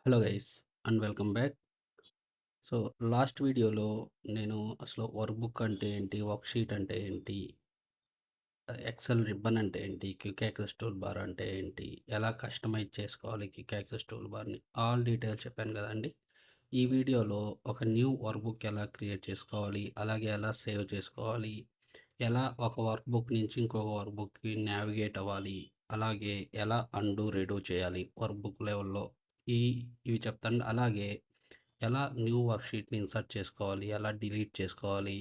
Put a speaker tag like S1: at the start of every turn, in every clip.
S1: Hello guys and welcome back. So last వీడియోలో నేను అసలు వర్క్ బుక్ అంటే ఏంటి, వర్క్ షీట్ అంటే ఏంటి, ఎక్సెల్ రిబ్బన్ అంటే ఏంటి, క్విక్ యాక్సెస్ టూల్ బార్ అంటే ఏంటి, ఎలా కస్టమైజ్ చేసుకోవాలి క్విక్ యాక్సెస్ టూల్ బార్ని, ఆల్ డీటెయిల్స్ చెప్పాను కదండి. ఈ వీడియోలో ఒక న్యూ వర్క్ బుక్ ఎలా క్రియేట్ చేసుకోవాలి, అలాగే ఎలా సేవ్ చేసుకోవాలి, ఎలా ఒక వర్క్ బుక్ నుంచి ఇంకొక వర్క్ బుక్కి నావిగేట్ అవ్వాలి, అలాగే ఎలా అండు రెడో చేయాలి వర్క్ బుక్ లెవెల్లో, ఈ ఇవి చెప్తాను. అలాగే ఎలా న్యూ వర్క్షీట్ని ఇన్సర్ట్ చేసుకోవాలి, ఎలా డిలీట్ చేసుకోవాలి,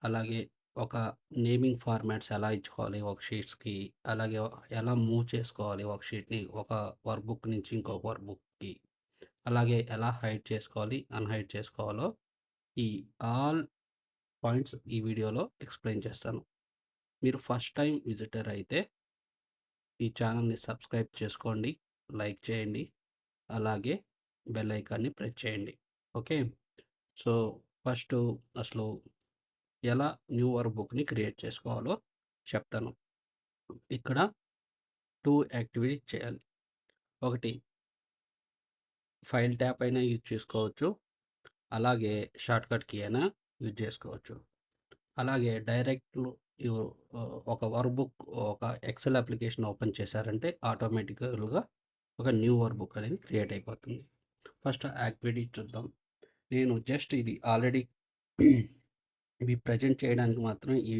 S1: అలాగే ఒక నేమింగ్ ఫార్మాట్స్ ఎలా ఇచ్చుకోవాలి వర్క్షీట్స్కి, అలాగే ఎలా మూవ్ చేసుకోవాలి వర్క్షీట్ని ఒక వర్క్ బుక్ నుంచి ఇంకొక వర్క్ బుక్కి, అలాగే ఎలా హైడ్ చేసుకోవాలి అన్హైడ్ చేసుకోవాలో ఈ ఆల్ పాయింట్స్ ఈ వీడియోలో ఎక్స్ప్లెయిన్ చేస్తాను. మీరు ఫస్ట్ టైం విజిటర్ అయితే ఈ ఛానల్ని సబ్స్క్రైబ్ చేసుకోండి, లైక్ చేయండి, అలాగే బెల్ ఐకాన్ని ప్రెస్ చేయండి. ఓకే. సో ఫస్ట్ అసలు ఎలా న్యూ వర్క్ బుక్ని క్రియేట్ చేసుకోవాలో చెప్తాను. ఇక్కడ 2 యాక్టివిటీస్ చేయాలి. ఒకటి ఫైల్ ట్యాప్ అయినా యూజ్ చేసుకోవచ్చు, అలాగే షార్ట్కట్ కీ అయినా యూజ్ చేసుకోవచ్చు. అలాగే డైరెక్ట్లో ఒక వర్క్ బుక్, ఒక ఎక్సెల్ అప్లికేషన్ ఓపెన్ చేశారంటే ఆటోమేటికల్గా ఒక న్యూ వర్క్ బుక్ అనేది క్రియేట్ అయిపోతుంది. ఫస్ట్ యాక్టివిటీ చూద్దాం. నేను జస్ట్ ఇది ఆల్రెడీ ఇవి ప్రజెంట్ చేయడానికి మాత్రం ఈ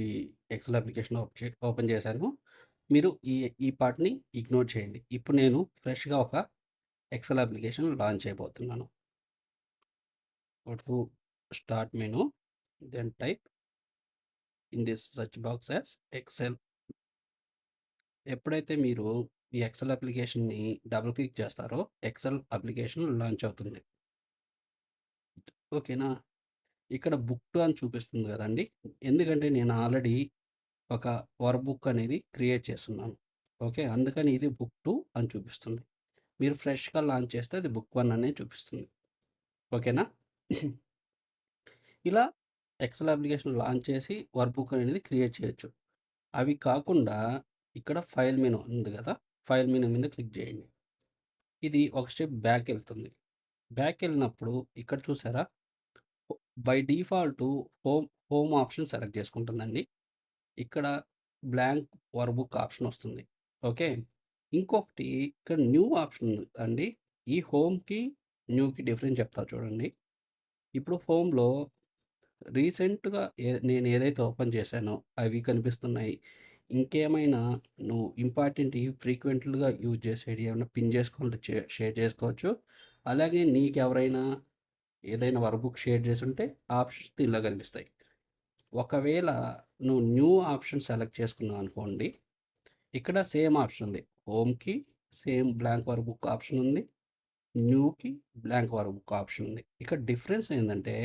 S1: ఎక్సెల్ అప్లికేషన్ ఓపెన్ చేశాను. మీరు ఈ పార్ట్ని ఇగ్నోర్ చేయండి. ఇప్పుడు నేను ఫ్రెష్గా ఒక ఎక్సెల్ అప్లికేషన్ లాంచ్ చేయబోతున్నాను. Go to start menu, then type in this search box as Excel. ఎప్పుడైతే మీరు ఈ ఎక్సెల్ అప్లికేషన్ని డబుల్ క్లిక్ చేస్తారో ఎక్సెల్ అప్లికేషన్ లాంచ్ అవుతుంది. ఓకేనా. ఇక్కడ బుక్ టు అని చూపిస్తుంది కదండి, ఎందుకంటే నేను ఆల్రెడీ ఒక వర్క్ బుక్ అనేది క్రియేట్ చేస్తున్నాను. ఓకే, అందుకని ఇది బుక్ 2 అని చూపిస్తుంది. మీరు ఫ్రెష్గా లాంచ్ చేస్తే అది బుక్ 1 అనే చూపిస్తుంది. ఓకేనా. ఇలా ఎక్సెల్ అప్లికేషన్ లాంచ్ చేసి వర్క్ బుక్ అనేది క్రియేట్ చేయొచ్చు. అవి కాకుండా ఇక్కడ ఫైల్ మెనూ ఉంది కదా, ఫైల్ మెనూ మీద క్లిక్ చేయండి. ఇది ఒక స్టెప్ బ్యాక్ వెళ్తుంది. బ్యాక్ వెళ్ళినప్పుడు ఇక్కడ చూసారా, by default home option select చేసుకుంటుందండి. ఇక్కడ బ్లాంక్ వర్క్ బుక్ ఆప్షన్ వస్తుంది. ఓకే. ఇంకొకటి ఇక్కడ న్యూ ఆప్షన్ ఉంది అండి. ఈ హోమ్‌కి, న్యూకి డిఫరెన్స్ చెప్తా చూడండి. ఇప్పుడు హోమ్‌లో రీసెంట్‌గా నేను ఏదైతే ఓపెన్ చేశానో అవి కనిపిస్తున్నాయి. ఇంకేమైనా నువ్వు ఇంపార్టెంట్‌వి ఫ్రీక్వెంట్‌గా యూజ్ చేసేటివి ఏమైనా పిన్ చేసుకోవాలంటే షేర్ చేసుకోవచ్చు. అలాగే నీకెవరైనా ఏదైనా వర్క్ బుక్ షేర్ చేసుంటే ఆప్షన్స్ ఇలా కనిపిస్తాయి. ఒకవేళ నువ్వు న్యూ ఆప్షన్ సెలెక్ట్ చేసుకున్నావు అనుకోండి, ఇక్కడ సేమ్ ఆప్షన్ ఉంది. హోమ్‌కి same blank workbook option ఉంది. న్యూకి బ్లాంక్ వర్క్ బుక్ ఆప్షన్ ఉంది. ఇక్కడ డిఫరెన్స్ ఏందంటే,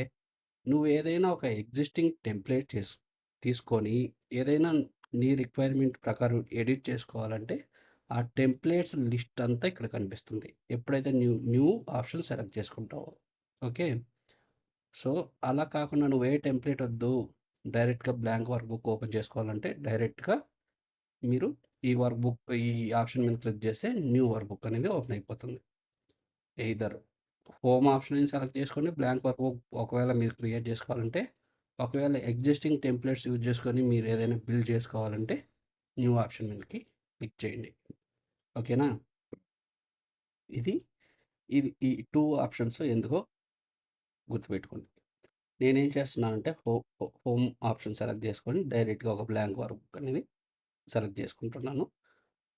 S1: నువ్వు ఏదైనా ఒక ఎగ్జిస్టింగ్ టెంప్లేట్ తీసుకొని ఏదైనా నీ రిక్వైర్మెంట్ ప్రకారం ఎడిట్ చేసుకోవాలంటే ఆ టెంప్లేట్స్ లిస్ట్ అంతా ఇక్కడ కనిపిస్తుంది ఎప్పుడైతే న్యూ న్యూ ఆప్షన్ సెలెక్ట్ చేసుకుంటావో. ఓకే. సో అలా కాకుండా నువ్వు ఏ టెంప్లేట్ వద్దు, డైరెక్ట్గా బ్లాంక్ వర్క్ బుక్ ఓపెన్ చేసుకోవాలంటే డైరెక్ట్గా మీరు ఈ వర్క్ బుక్ ఈ ఆప్షన్ మీద క్లిక్ చేస్తే న్యూ వర్క్ బుక్ అనేది ఓపెన్ అయిపోతుంది. ఎయిదర్ హోమ్ ఆప్షన్ సెలెక్ట్ చేసుకోండి, బ్లాంక్ వర్క్ బుక్ ఒకవేళ మీరు క్రియేట్ చేసుకోవాలంటే, ఒకవేళ ఎగ్జిస్టింగ్ టెంప్లెట్స్ యూజ్ చేసుకొని మీరు ఏదైనా బిల్డ్ చేసుకోవాలంటే న్యూ ఆప్షన్ మీదకి క్లిక్ చేయండి. ఓకేనా. ఇది ఇది ఈ 2 ఆప్షన్స్ ఎందుకో గుర్తుపెట్టుకోండి. నేనేం చేస్తున్నానంటే హోమ్ ఆప్షన్ సెలెక్ట్ చేసుకొని డైరెక్ట్గా ఒక బ్లాంక్ వర్క్ బుక్ అనేది సెలెక్ట్ చేసుకుంటున్నాను.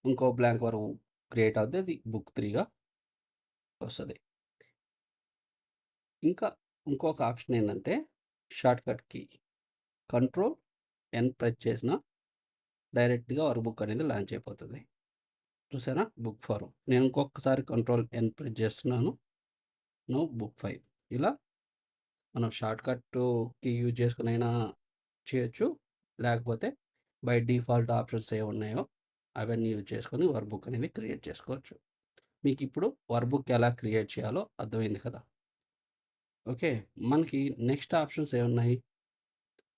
S1: ఇంకో బ్లాంక్ వర్క్ క్రియేట్ అవుతే అది బుక్ 3గా వస్తుంది. ఇంకా ఇంకొక ఆప్షన్ ఏంటంటే shortcut key control N press చేసిన డైరెక్ట్గా వర్క్ బుక్ అనేది లాంచ్ అయిపోతుంది. చూసారా, బుక్ 4. నేను ఇంకొకసారి కంట్రోల్ ఎన్ ప్రెస్ చేస్తున్నాను. No book 5. ఇలా మనం షార్ట్కట్ కీ యూజ్ చేసుకుని అయినా చేయొచ్చు, లేకపోతే బై డిఫాల్ట్ ఆప్షన్స్ ఏ ఉన్నాయో అవన్నీ యూజ్ చేసుకొని వర్క్ బుక్ అనేది క్రియేట్ చేసుకోవచ్చు. మీకు ఇప్పుడు వర్క్ బుక్ ఎలా క్రియేట్ చేయాలో అర్థమైంది కదా. ఓకే. మనకి నెక్స్ట్ ఆప్షన్స్ ఏమున్నాయి,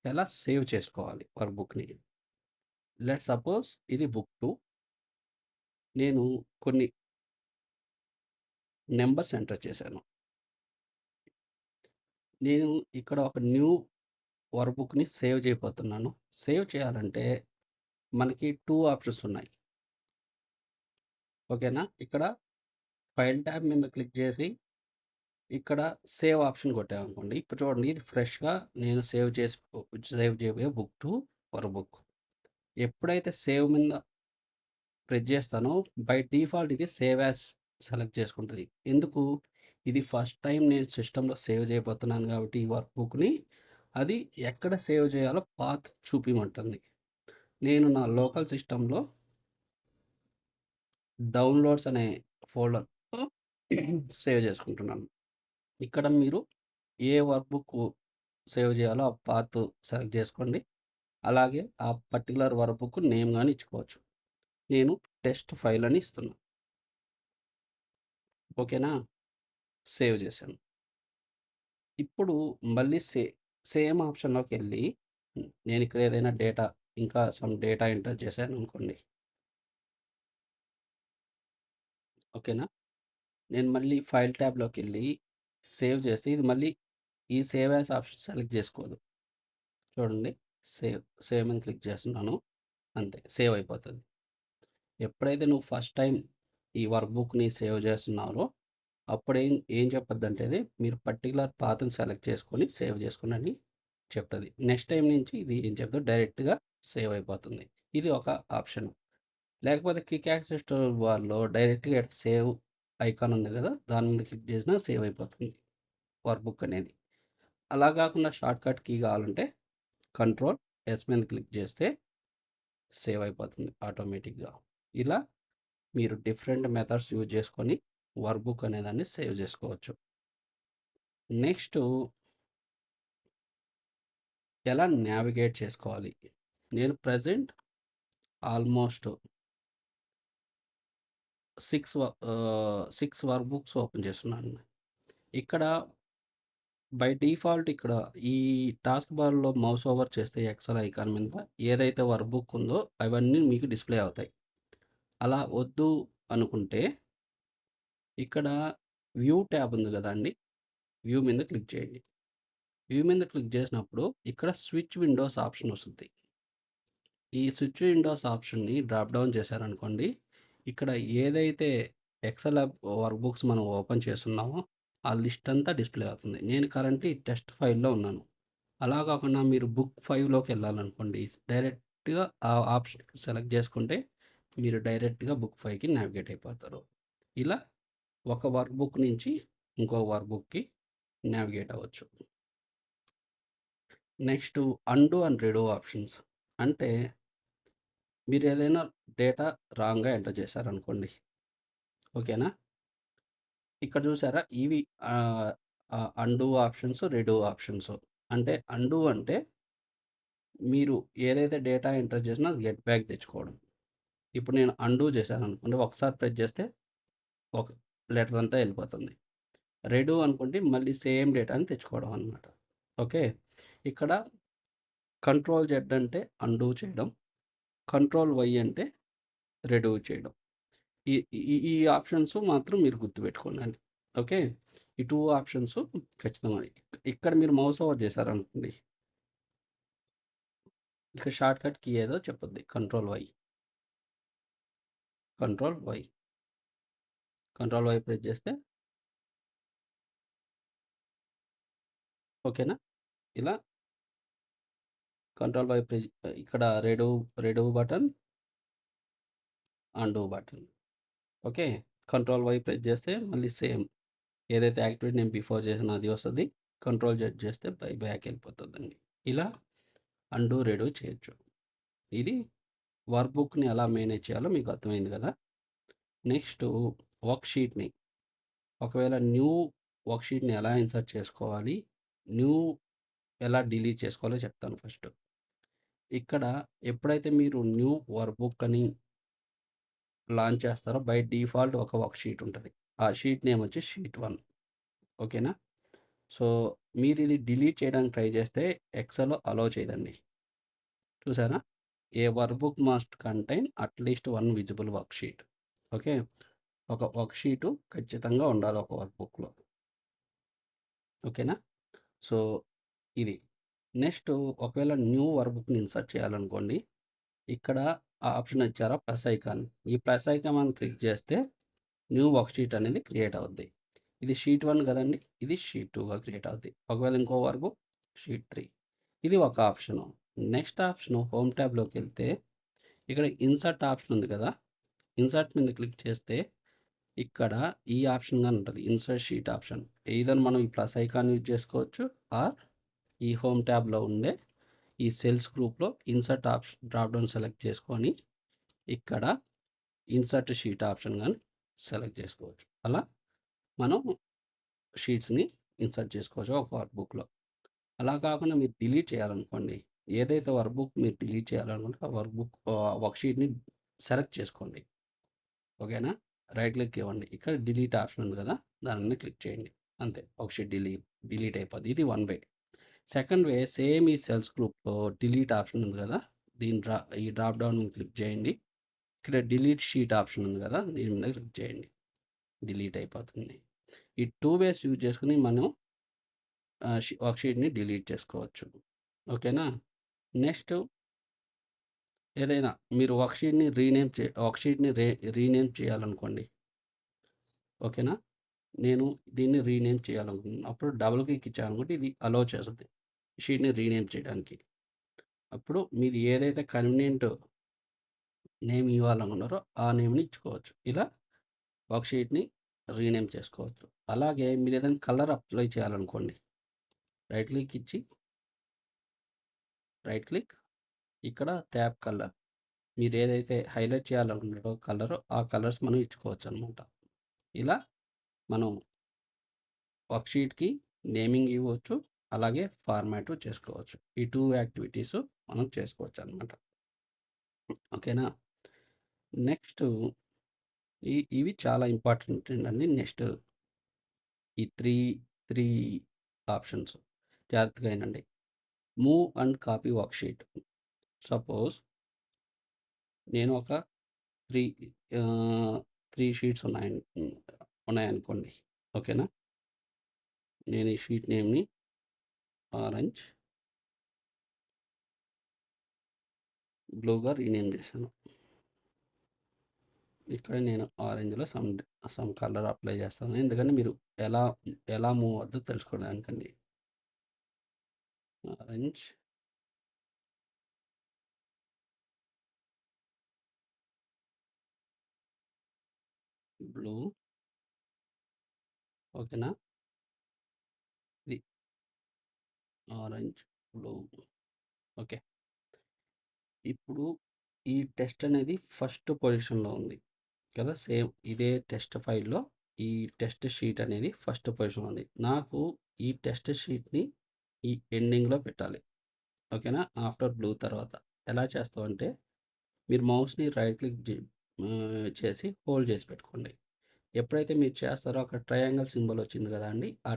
S1: ఎలా సేవ్ చేసుకోవాలి వర్క్ బుక్ని. లెట్ సపోజ్ ఇది బుక్ 2. నేను కొన్ని నంబర్స్ ఎంటర్ చేశాను. నేను ఇక్కడ ఒక న్యూ వర్క్‌బుక్‌ని సేవ్ చేయబోతున్నాను. సేవ్ చేయాలంటే మనకి 2 ఆప్షన్స్ ఉన్నాయి. ఓకేనా? ఇక్కడ ఫైల్ ట్యాబ్ మీద క్లిక్ చేసి, ఇక్కడ సేవ్ ఆప్షన్ కొట్టామనుకోండి. ఇప్పుడు చూడండి, ఇది ఫ్రెష్‌గా నేను సేవ్ చేయబోయే బుక్ టు వర్క్‌బుక్. ఎప్పుడైతే సేవ్ మీద ప్రెస్ చేస్తానో బై డిఫాల్ట్ ఇది సేవ్ యాస్ సెలెక్ట్ చేసుకుంటది. ఎందుకు? ఇది ఫస్ట్ టైం నేను సిస్టమ్‌లో సేవ్ చేయబోతున్నాను కాబట్టి ఈ వర్క్‌బుక్‌ని అది ఎక్కడ సేవ్ చేయాలో పాత్ చూపిమంటుంది. నేను నా లోకల్ సిస్టమ్‌లో డౌన్‌లోడ్స్ అనే ఫోల్డర్‌లో సేవ్ చేసుకుంటున్నాను. ఇక్కడ మీరు ఏ వర్క్‌బుక్ సేవ్ చేయాలో ఆ పాత్ సెలెక్ట్ చేసుకోండి. అలాగే ఆ పర్టిక్యులర్ వర్క్‌బుక్ నేమ్ గాని ఇచ్చుకోవచ్చు. నేను టెస్ట్ ఫైల్ అని ఇస్తున్నా. ఓకేనా? సేవ్ చేశాను. ఇప్పుడు మళ్ళీ సేమ్ ఆప్షన్‌లోకెళ్ళి నేను ఇక్కడ ఏదైనా డేటా ఇంకా సమ్ డేటా ఎంటర్ చేశాననుకోండి. ఓకేనా? నేను మళ్ళీ ఫైల్ ట్యాబ్‌లోకెళ్ళి సేవ్ చేస్తే ఇది మళ్ళీ ఈ సేవ్ యాస్ ఆప్షన్ సెలెక్ట్ చేసుకోదు. చూడండి, సేవ్ మీద క్లిక్ చేస్తున్నాను. అంతే, సేవ్ అయిపోతది. ఎప్పుడైతే నువ్వు ఫస్ట్ టైం ఈ వర్క్‌బుక్‌ని సేవ్ చేస్తున్నావో అప్పుడు ఏం ఏం చెప్పద్దంటే అది మీరు పర్టిక్యులర్ పాత్‌ని సెలెక్ట్ చేసుకొని సేవ్ చేసుకోండని చెప్తది. నెక్స్ట్ టైమ్ నుంచి ఇది ఏం చెప్తదో డైరెక్ట్‌గా సేవ్ అయిపోతుంది. ఇది ఒక ఆప్షన్. లేకపోతే క్విక్ యాక్సెస్ టూల్ బార్‌లో డైరెక్ట్‌గా సేవ్ ఐకాన్ ఉంది కదా! దాని మీద క్లిక్ చేసినా సేవ్ అయిపోతుంది వర్క్‌బుక్ అనేది. అలా కాకుండా షార్ట్‌కట్ కీ కావాలంటే కంట్రోల్ ఎస్ మీద క్లిక్ చేస్తే సేవ్ అయిపోతుంది ఆటోమేటిక్‌గా. ఇలా మీరు డిఫరెంట్ మెథడ్స్ యూజ్ చేసుకొని వర్క్‌బుక్ అనేదాన్ని సేవ్ చేసుకోవచ్చు. నెక్స్టు ఎలా నావిగేట్ చేసుకోవాలి? నేను ప్రెజెంట్ ఆల్మోస్ట్ 6 వర్క్‌బుక్స్ ఓపెన్ చేస్తున్నాను. ఇక్కడ బై డిఫాల్ట్ ఇక్కడ ఈ టాస్క్ బార్‌లో మౌస్ ఓవర్ చేస్తే ఎక్సెల్ ఐకాన్ మీద ఏదైతే వర్క్‌బుక్ ఉందో అవన్నీ మీకు డిస్‌ప్లే అవుతాయి. అలా వద్దు అనుకుంటే ఇక్కడ వ్యూ ట్యాబ్ ఉంది కదండీ! వ్యూ మీద క్లిక్ చేయండి. వ్యూ మీద క్లిక్ చేసినప్పుడు ఇక్కడ స్విచ్ విండోస్ ఆప్షన్ వస్తుంది. ఈ స్విచ్ విండోస్ ఆప్షన్‌ని డ్రాప్ డౌన్ చేశారనుకోండి, ఇక్కడ ఏదైతే ఎక్సెల్ వర్క్‌బుక్స్ మనం ఓపెన్ చేసున్నామో ఆ లిస్ట్ అంతా డిస్‌ప్లే అవుతుంది. నేను కరెంట్‌లీ టెస్ట్ ఫైల్‌లో ఉన్నాను. అలా కాకుండా మీరు బుక్ 5లోకి వెళ్ళాలనుకోండి, డైరెక్ట్‌గా ఆ ఆప్షన్ సెలెక్ట్ చేసుకుంటే మీరు డైరెక్ట్‌గా బుక్ 5కి నావిగేట్ అయిపోతారు. ఇలా ఒక వర్క్‌బుక్ నుంచి ఇంకో వర్క్‌బుక్‌కి నావిగేట్ అవ్వచ్చు. Next and and read options. అంటే మీరేదైనా డేటా రాంగ్‌గా ఎంటర్ చేశారనుకోండి. ఓకేనా? ఇక్కడ చూసారా? ఇవి అండు ఆప్షన్స్, రీడు ఆప్షన్స్. అంటే అండు అంటే మీరు ఏదైతే డేటా ఎంటర్ చేసినా అది గెట్ బ్యాక్ తెచ్చుకోవడం. ఇప్పుడు నేను అండు చేశాననుకోండి, ఒకసారి ప్రెస్ చేస్తే ఒక లెటర్ అంతా వెళ్ళిపోతుంది. రీడు అనుకోండి, మళ్ళీ సేమ్ డేటాని తెచ్చుకోవడం అనమాట. ఓకే. ఇక్కడ కంట్రోల్ జెడ్ అంటే అండు చేయడం. కంట్రోల్ వై అంటే రీడు చేయడం. ఈ ఈ ఈ ఆప్షన్స్ మాత్రం మీరు గుర్తుపెట్టుకోండి. ఓకే. ఈ 2 ఆప్షన్స్ ఖచ్చితంగా. ఇక్కడ మీరు మౌస్ ఓవర్ చేశారనుకోండి, ఇక షార్ట్‌కట్ కీ ఏదో చెప్పొద్ది. Control Y, control Y, control Y press చేస్తే ఓకేనా? ఇలా కంట్రోల్ వై ప్రెస్ ఇక్కడ redo button, undo button. Okay. Control Y press చేస్తే మళ్ళీ సేమ్ ఏదైతే యాక్టివిటీ నేను బిఫోర్ చేసానో అది వస్తది. కంట్రోల్ జెడ్ చేస్తే బ్యాక్ వెళ్ళిపోతుందండి. ఇలా అండు, రెడూ చేయొచ్చు. ఇది వర్క్‌బుక్‌ని ఎలా మేనేజ్ చేయాలో మీకు అర్థమైంది కదా! నెక్స్టు వర్క్‌షీట్‌ని ఒకవేళ న్యూ వర్క్‌షీట్‌ని ఎలా ఇన్సర్ట్ చేసుకోవాలి? న్యూ ఎలా డిలీట్ చేసుకోవాలో చెప్తాను ఫస్ట్. ఇక్కడ ఎప్పుడైతే మీరు న్యూ వర్క్‌బుక్ అని లాంచ్ చేస్తారో బై డిఫాల్ట్ ఒక వర్క్‌షీట్ ఉంటది. ఆ షీట్ నేమ్ వచ్చి షీట్ 1. ఓకేనా? సో, మీరిది డిలీట్ చేయడానికి ట్రై చేస్తే ఎక్సెల్ అలో చేయదండి. చూసారా? A workbook must contain at least 1 visible worksheet. Okay. ఒక వర్క్ షీటు ఖచ్చితంగా ఉండాలి ఒక వర్క్ బుక్‌లో. ఓకేనా? సో, ఇది. నెక్స్టు ఒకవేళ న్యూ వర్క్ బుక్‌ని ఇన్సర్ట్ చేయాలనుకోండి. ఇక్కడ ఆ ఆప్షన్ ఇచ్చారా ప్లస్ ఐకాన్. ఈ ప్లస్ ఐకాన్ మనం క్లిక్ చేస్తే న్యూ వర్క్ షీట్ అనేది క్రియేట్ అవుద్ది. ఇది షీట్ 1 కదండీ! ఇది షీట్ 2గా క్రియేట్ అవుద్ది. ఒకవేళ ఇంకో వర్క్ బుక్ షీట్ 3. ఇది ఒక ఆప్షను. నెక్స్ట్ ఆప్షను హోమ్ ట్యాబ్‌లోకెళ్తే ఇక్కడ ఇన్సర్ట్ ఆప్షన్ ఉంది కదా! ఇన్సర్ట్ మీద క్లిక్ చేస్తే ఇక్కడ ఈ ఆప్షన్ గాని ఉంటది. Insert sheet option. ఎయిదర్ మనం ఈ ప్లస్ ఐకాన్ యూజ్ చేసుకోవచ్చు. ఆర్ ఈ హోమ్ ట్యాబ్‌లో ఉండే ఈ సెల్స్ గ్రూప్‌లో insert option drop down select చేసుకొని ఇక్కడ ఇన్సర్ట్ షీట్ ఆప్షన్ గాని సెలెక్ట్ చేసుకోవచ్చు. అలా మనం షీట్స్‌ని ఇన్సర్ట్ చేసుకోవచ్చు ఒక వర్క్ బుక్‌లో. అలా కాకుండా మీరు డిలీట్ చేయాలనుకోండి. ఏదైతే వర్క్ బుక్ మీరు డిలీట్ చేయాలనుకుంటే ఆ వర్క్ షీట్‌ని సెలెక్ట్ చేసుకోండి. ఓకేనా? రైట్ క్లిక్ ఇవ్వండి. ఇక్కడ డిలీట్ ఆప్షన్ ఉంది కదా! దాని మీద క్లిక్ చేయండి. అంతే. వర్క్ షీట్ డిలీట్ అయిపోద్ది. ఇది one way. Second way same ఈ సెల్స్ గ్రూప్‌లో డిలీట్ ఆప్షన్ ఉంది కదా! ఈ డ్రాప్ డౌన్ మీద క్లిక్ చేయండి. ఇక్కడ డిలీట్ షీట్ ఆప్షన్ ఉంది కదా! దీని మీద క్లిక్ చేయండి. డిలీట్ అయిపోతుంది. ఈ 2 వేస్ యూజ్ చేసుకొని మనం వర్క్ షీట్‌ని డిలీట్ చేసుకోవచ్చు. ఓకేనా? నెక్స్ట్ ఏదైనా మీరు వర్క్ షీట్‌ని రీనేమ్ చేయాలనుకోండి. ఓకేనా? నేను దీన్ని రీనేమ్ చేయాలనుకుంటున్నాను. అప్పుడు డబుల్ క్లిక్ ఇచ్చాననుకోండి ఇది అలో చేస్తది. షీట్‌ని రీనేమ్ చేయడానికి. అప్పుడు మీది ఏదైతే కన్వీనియంట్ నేమ్ ఇవ్వాలనుకున్నారో ఆ నేమ్‌ని ఇచ్చుకోవచ్చు. ఇలా వర్క్ షీట్‌ని రీనేమ్ చేసుకోవచ్చు. అలాగే మీరు ఏదైనా కలర్ అప్లై చేయాలనుకోండి. రైట్ క్లిక్ ఇచ్చి రైట్ క్లిక్ ఇక్కడ ట్యాబ్ కలర్. మీరు ఏదైతే హైలైట్ చేయాలనుకున్నారో కలరు ఆ కలర్స్ మనం ఇచ్చుకోవచ్చనమాట. ఇలా మనం వర్క్ షీట్‌కి నేమింగ్ ఇవ్వచ్చు. అలాగే ఫార్మాటు చేసుకోవచ్చు. ఈ 2 యాక్టివిటీసు మనం చేసుకోవచ్చనమాట. ఓకేనా? నెక్స్టు ఇవి చాలా ఇంపార్టెంట్ అండి. నెక్స్ట్ ఈ 3 ఆప్షన్స్ జాగ్రత్తగా ఇనండి. Move and copy worksheet. Suppose నేను ఒక 3 3 షీట్స్ ఉన్నాయనుకోండి. ఓకేనా? నేను ఈ షీట్ నేమ్‌ని ఆరెంజ్, బ్లూగా రీనేమ్ చేశాను. ఇక్కడ నేను ఆరెంజ్‌లో సమ్ కలర్ అప్లై చేస్తాను. ఎందుకంటే మీరు ఎలా ఎలా మూవ్ అవుద్దో తెలుసుకోవడానికండి. ఆరెంజ్, బ్లూ ఓకేనా? ఇది ఆరెంజ్, బ్లూ ఓకే. ఇప్పుడు ఈ టెస్ట్ అనేది ఫస్ట్ పొజిషన్‌లో ఉంది కదా! సేమ్ ఇదే టెస్ట్ ఫైల్‌లో ఈ టెస్ట్ షీట్ అనేది ఫస్ట్ పొజిషన్‌లో ఉంది. నాకు ఈ టెస్ట్ షీట్‌ని ఈ ఎండింగ్‌లో పెట్టాలి. ఓకేనా? ఆఫ్టర్ బ్లూ తర్వాత. ఎలా చేస్తామంటే మీరు మౌస్‌ని రైట్ క్లిక్ చేసి హోల్డ్ చేసి పెట్టుకోండి. ఎప్పుడైతే మీరు చేస్తారో అక్కడ ట్రయాంగిల్ సింబల్ వచ్చింది కదండీ! ఆ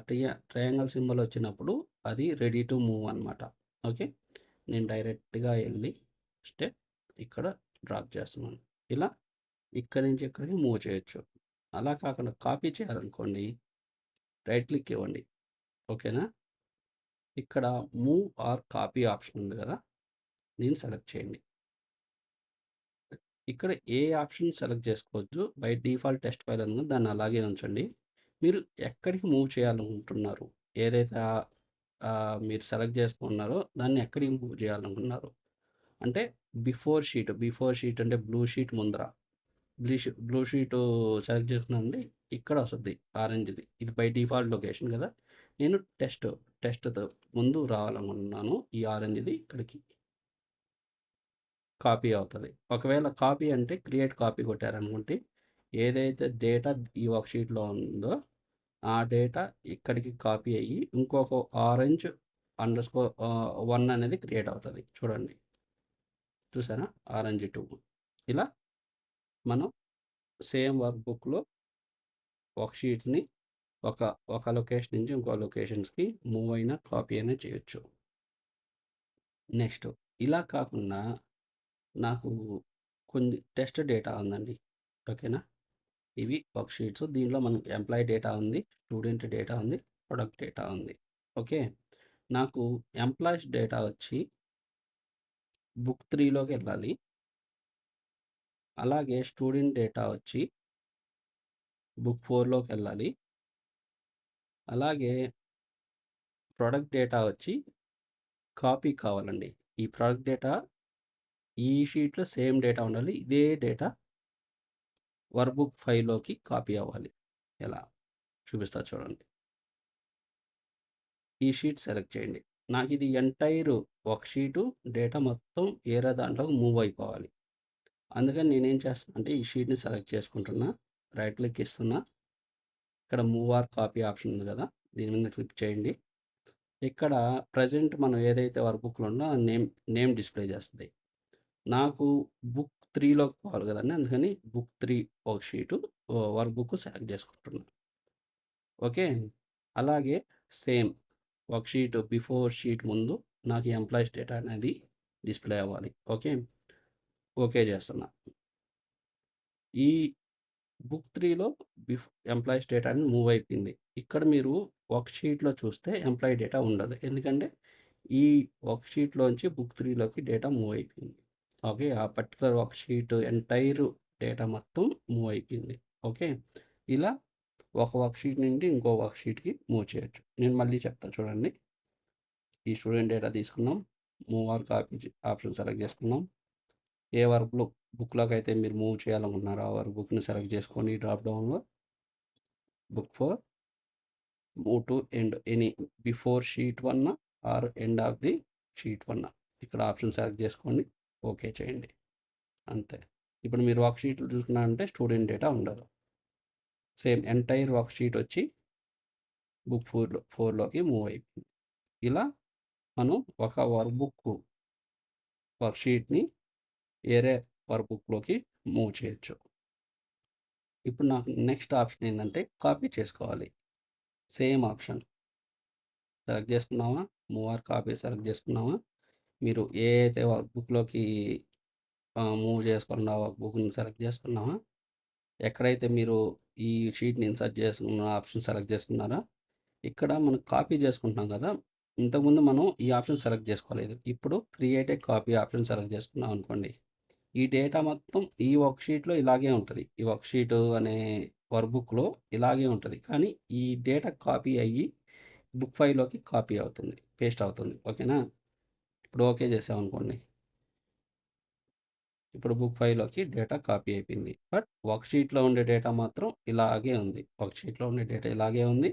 S1: ట్రయాంగిల్ సింబల్ వచ్చినప్పుడు అది రెడీ టు మూవ్ అనమాట. ఓకే. నేను డైరెక్ట్‌గా ఎళ్లి స్టెప్ ఇక్కడ డ్రాప్ చేస్తున్నాను. ఇలా ఇక్కడి నుంచి ఇక్కడికి మూవ్ చేయొచ్చు. అలా కాకుండా కాపీ చేయాలనుకోండి రైట్ క్లిక్ ఇవ్వండి. ఓకేనా? ఇక్కడ మూవ్ ఆర్ కాపీ ఆప్షన్ ఉంది కదా! దీన్ని సెలెక్ట్ చేయండి. ఇక్కడ ఏ ఆప్షన్ సెలెక్ట్ చేసుకోవచ్చు. బై డిఫాల్ట్ టెక్స్ట్ ఫైల్ ఉంది. దాన్ని అలాగే ఉంచండి. మీరు ఎక్కడికి మూవ్ చేయాలనుకుంటున్నారు? ఏదైతే మీరు సెలెక్ట్ చేసుకున్నారో దాన్ని ఎక్కడికి మూవ్ చేయాలనుకుంటున్నారు? అంటే బిఫోర్ షీట్ అంటే బ్లూ షీట్ ముందర. బ్లూ షీటు సెలెక్ట్ చేసుకున్నానండి. ఇక్కడ వస్తది ఆరెంజ్‌ది. ఇది బై డిఫాల్ట్ లొకేషన్ కదా! నేను టెస్ట్‌తో ముందు రావాలనుకుంటున్నాను. ఈ ఆరెంజ్‌ది ఇక్కడికి కాపీ అవుతది. ఒకవేళ కాపీ అంటే క్రియేట్ కాపీ కొట్టారనుకోండి, ఏదైతే డేటా ఈ వర్క్ షీట్‌లో ఉందో, ఆ డేటా ఇక్కడికి కాపీ అయ్యి ఇంకొక ఆరెంజ్ అండర్‌స్కోర్ 1 అనేది క్రియేట్ అవుతది. చూడండి. చూసారా? ఆరెంజ్ 2 ఇలా మనం సేమ్ వర్క్ బుక్‌లో వర్క్ షీట్స్‌ని ఒక లొకేషన్ నుంచి ఇంకో లొకేషన్స్‌కి మూవ్ అయినా, కాపీ అయినా చేయొచ్చు. నెక్స్ట్ ఇలా కాకుండా నాకు కొన్ని టెస్ట్ డేటా ఉందండి. ఓకేనా? ఇవి వర్క్ షీట్స్. దీనిలో మనకు ఎంప్లాయీ డేటా ఉంది, స్టూడెంట్ డేటా ఉంది, ప్రొడక్ట్ డేటా ఉంది. ఓకే. నాకు ఎంప్లాయీస్ డేటా వచ్చి బుక్ 3లోకి వెళ్ళాలి. అలాగే స్టూడెంట్ డేటా వచ్చి బుక్ 4లోకి వెళ్ళాలి. అలాగే ప్రొడక్ట్ డేటా వచ్చి కాపీ కావాలండి. ఈ ప్రొడక్ట్ డేటా ఈ షీట్‌లో సేమ్ డేటా ఉండాలి. ఇదే డేటా వర్క్‌బుక్ 5లోకి కాపీ అవ్వాలి. ఎలా? చూపిస్తా చూడండి. ఈ షీట్ సెలెక్ట్ చేయండి. నాకిది ఎంటైర్ ఒక షీటు డేటా మొత్తం వేరే దాంట్లోకి మూవ్ అయిపోవాలి. అందుకని నేనేం చేస్తున్నానంటే ఈ షీట్‌ని సెలెక్ట్ చేసుకుంటున్నా. రైట్ క్లిక్ ఇస్తున్నా. ఇక్కడ మూవ్ ఆర్ కాపీ ఆప్షన్ ఉంది కదా! దీని మీద క్లిక్ చేయండి. ఇక్కడ ప్రెజెంట్ మనం ఏదైతే వర్క్‌బుక్‌లో ఉందో ఆ నేమ్ డిస్‌ప్లే చేస్తది. నాకు బుక్ 3లోకి పోవాలి కదండీ! అందుకని బుక్ 3 ఒక షీటు వర్క్‌బుక్ సెలెక్ట్ చేసుకుంటున్నా. ఓకే. అలాగే సేమ్ ఒక షీట్ బిఫోర్ షీట్ ముందు నాకు ఎంప్లాయీస్ డేటా అనేది డిస్‌ప్లే అవ్వాలి. ఓకే. ఓకే చేస్తున్నా. ఈ బుక్ 3లో ఎంప్లాయీస్ డేటా అనేది మూవ్ అయిపోయింది. ఇక్కడ మీరు వర్క్ షీట్‌లో చూస్తే ఎంప్లాయీ డేటా ఉండదు. ఎందుకంటే ఈ వర్క్ షీట్‌లోంచి బుక్ 3లోకి డేటా మూవ్ అయిపోయింది. ఓకే. ఆ particular work sheet entire data మొత్తం మూవ్ అయిపోయింది. ఓకే. ఇలా ఒక వర్క్ షీట్ నుండి ఇంకో వర్క్ షీట్‌కి మూవ్ చేయొచ్చు. నేను మళ్ళీ చెప్తా చూడండి. ఈ స్టూడెంట్ డేటా తీసుకున్నాం. Move or copy option select చేసుకున్నాం. ఏ బుక్‌లోకి అయితే మీరు మూవ్ చేయాలనుకుంటున్నారో ఆ వర్క్ బుక్‌ని సెలెక్ట్ చేసుకొని డ్రాప్ డౌన్‌లో book 4 move to end any before sheet 1 or end of the sheet 1 ఇక్కడ ఆప్షన్ సెలెక్ట్ చేసుకోండి. ఓకే చేయండి. అంతే. ఇప్పుడు మీరు వర్క్ షీట్లు చూసుకున్నారంటే స్టూడెంట్ డేటా ఉండదు. సేమ్ ఎంటైర్ వర్క్ షీట్ వచ్చి బుక్ 4లోకి మూవ్ అయిపోయింది. ఇలా మనం ఒక వర్క్ షీట్‌ని వేరే వర్క్ బుక్‌లోకి మూవ్ చేయొచ్చు. ఇప్పుడు నాకు నెక్స్ట్ ఆప్షన్ ఏందంటే కాపీ చేసుకోవాలి. సేమ్ ఆప్షన్ సెలెక్ట్ చేసుకున్నామా, మూవ్ ఆర్ కాపీ సెలెక్ట్ చేసుకున్నామా, మీరు ఏ అయితే వర్క్ బుక్‌లోకి మూవ్ చేసుకోవాలన్న వర్క్ బుక్‌ని సెలెక్ట్ చేసుకున్నామా, ఎక్కడైతే మీరు ఈ షీట్‌ని ఇన్సర్ట్ చేసుకున్న ఆప్షన్ సెలెక్ట్ చేసుకున్నారా, ఇక్కడ మనం కాపీ చేసుకుంటున్నాం కదా! ఇంతకుముందు మనం ఈ ఆప్షన్ సెలెక్ట్ చేసుకోలేదు. ఇప్పుడు create a copy option select చేసుకున్నాం అనుకోండి. ఈ డేటా మొత్తం ఈ వర్క్ షీట్‌లో ఇలాగే ఉంటది. ఈ వర్క్ షీట్ అనే వర్క్ బుక్‌లో ఇలాగే ఉంటది. కానీ ఈ డేటా కాపీ అయ్యి బుక్ 5లోకి కాపీ అవుతుంది. పేస్ట్ అవుతుంది. ఓకేనా? ఇప్పుడు ఓకే చేసామనుకోండి. ఇప్పుడు బుక్ 5లోకి డేటా కాపీ అయిపోయింది. బట్ వర్క్ షీట్‌లో ఉండే డేటా మాత్రం ఇలాగే ఉంది. వర్క్ షీట్‌లో ఉండే డేటా ఇలాగే ఉంది.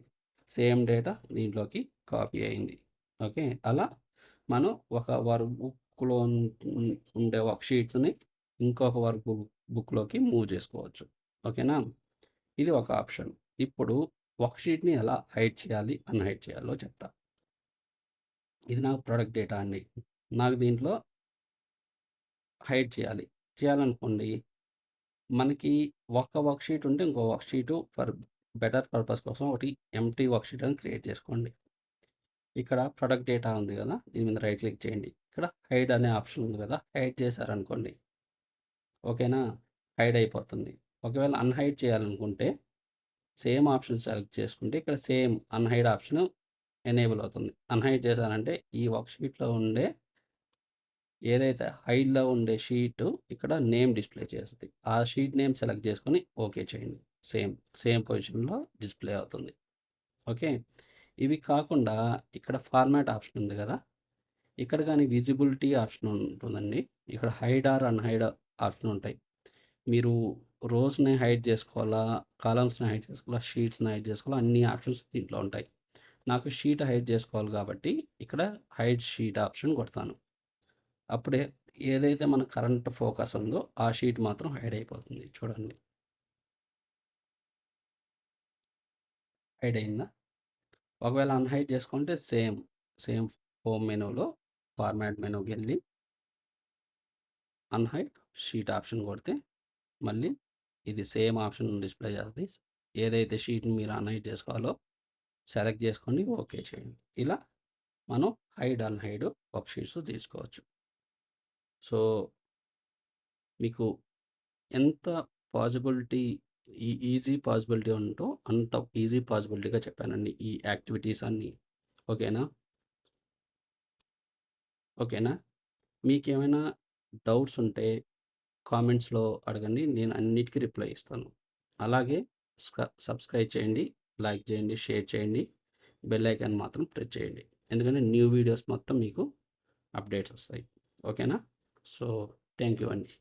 S1: సేమ్ డేటా దీంట్లోకి కాపీ అయింది. ఓకే. అలా మనం ఒక వర్క్ బుక్‌లో ఉండే వర్క్ షీట్స్‌ని ఇంకొక బుక్‌లోకి మూవ్ చేసుకోవచ్చు. ఓకేనా? ఇది ఒక ఆప్షన్. ఇప్పుడు వర్క్ షీట్‌ని ఎలా హైడ్ చేయాలి, అన్‌హైడ్ చేయాలో చెప్తా. ఇది నాకు ప్రొడక్ట్ డేటా అండి. నాకు దీంట్లో హైడ్ చేయాలి. చేయాలనుకోండి మనకి ఒక వర్క్ షీట్ ఉంటే ఇంకో work sheet for better purpose కోసం ఒకటి ఎంప్టీ వర్క్ షీట్ అని క్రియేట్ చేసుకోండి. ఇక్కడ ప్రొడక్ట్ డేటా ఉంది కదా! దీని మీద రైట్ క్లిక్ చేయండి. ఇక్కడ హైడ్ అనే ఆప్షన్ ఉంది కదా! హైడ్ చేశారనుకోండి. ఓకేనా? హైడ్ అయిపోతుంది. ఒకవేళ అన్‌హైడ్ చేయాలనుకుంటే సేమ్ ఆప్షన్ సెలెక్ట్ చేసుకుంటే ఇక్కడ సేమ్ అన్‌హైడ్ ఆప్షన్ ఎనేబుల్ అవుతుంది. అన్‌హైడ్ చేశారంటే ఈ వర్క్ షీట్‌లో ఉండే ఏదైతే హైడ్‌లో ఉండే షీటు ఇక్కడ నేమ్ డిస్‌ప్లే చేస్తది. ఆ షీట్ నేమ్ సెలెక్ట్ చేసుకొని ఓకే చేయండి. సేమ్ పొజిషన్‌లో డిస్‌ప్లే అవుతుంది. ఓకే. ఇవి కాకుండా ఇక్కడ ఫార్మాట్ ఆప్షన్ ఉంది కదా! ఇక్కడ గాని విజిబిలిటీ ఆప్షన్ ఉంటుందండి. ఇక్కడ హైడ్ ఆర్ అన్‌హైడ్ ఆప్షన్ ఉంటాయి. మీరు రోస్‌ని హైడ్ చేసుకోవాలా, కాలమ్స్‌ని హైడ్ చేసుకోవాలా, షీట్స్‌ని హైడ్ చేసుకోవాలా అన్ని ఆప్షన్స్ దీంట్లో ఉంటాయి. నాకు షీట్ హైడ్ చేసుకోవాలి కాబట్టి ఇక్కడ హైడ్ షీట్ ఆప్షన్ కొడతాను. అప్పుడే ఏదైతే మన కరెంట్ ఫోకస్ ఉందో ఆ షీట్ మాత్రం హైడ్ అయిపోతుంది. చూడండి. హైడ్ అయిందా? ఒకవేళ అన్‌హైడ్ చేసుకుంటే సేమ్ హోమ్ మెనూలో ఫార్మాట్ మెనూకెళ్ళి అన్‌హైడ్ షీట్ ఆప్షన్ కొడితే మళ్ళీ ఇది సేమ్ ఆప్షన్ డిస్‌ప్లే చేస్తది. ఏదైతే షీట్‌ని మీరు అన్‌హైడ్ చేసుకోవాలో సెలెక్ట్ చేసుకోండి. ఓకే చేయండి. ఇలా మనం హైడ్, అన్‌హైడ్ వర్క్ షీట్స్ తీసుకోవచ్చు. సో, మీకు ఎంత పాజిబిలిటీ ఈజీ పాసిబిలిటీ ఉంటూ అంత ఈజీ పాసిబిలిటీగా చెప్పానండి ఈ యాక్టివిటీస్ అన్నీ. ఓకేనా? ఓకేనా? మీకేమైనా డౌట్స్ ఉంటే కామెంట్స్‌లో అడగండి. నేను అన్నిటికి రిప్లై ఇస్తాను. అలాగే సబ్స్క్రైబ్ చేయండి, లైక్ చేయండి, షేర్ చేయండి. బెల్ ఐకాన్ మాత్రం ప్రెస్ చేయండి. ఎందుకంటే న్యూ వీడియోస్ మొత్తం మీకు అప్డేట్స్ వస్తాయి. ఓకేనా? సో, థ్యాంక్ యూ అండి.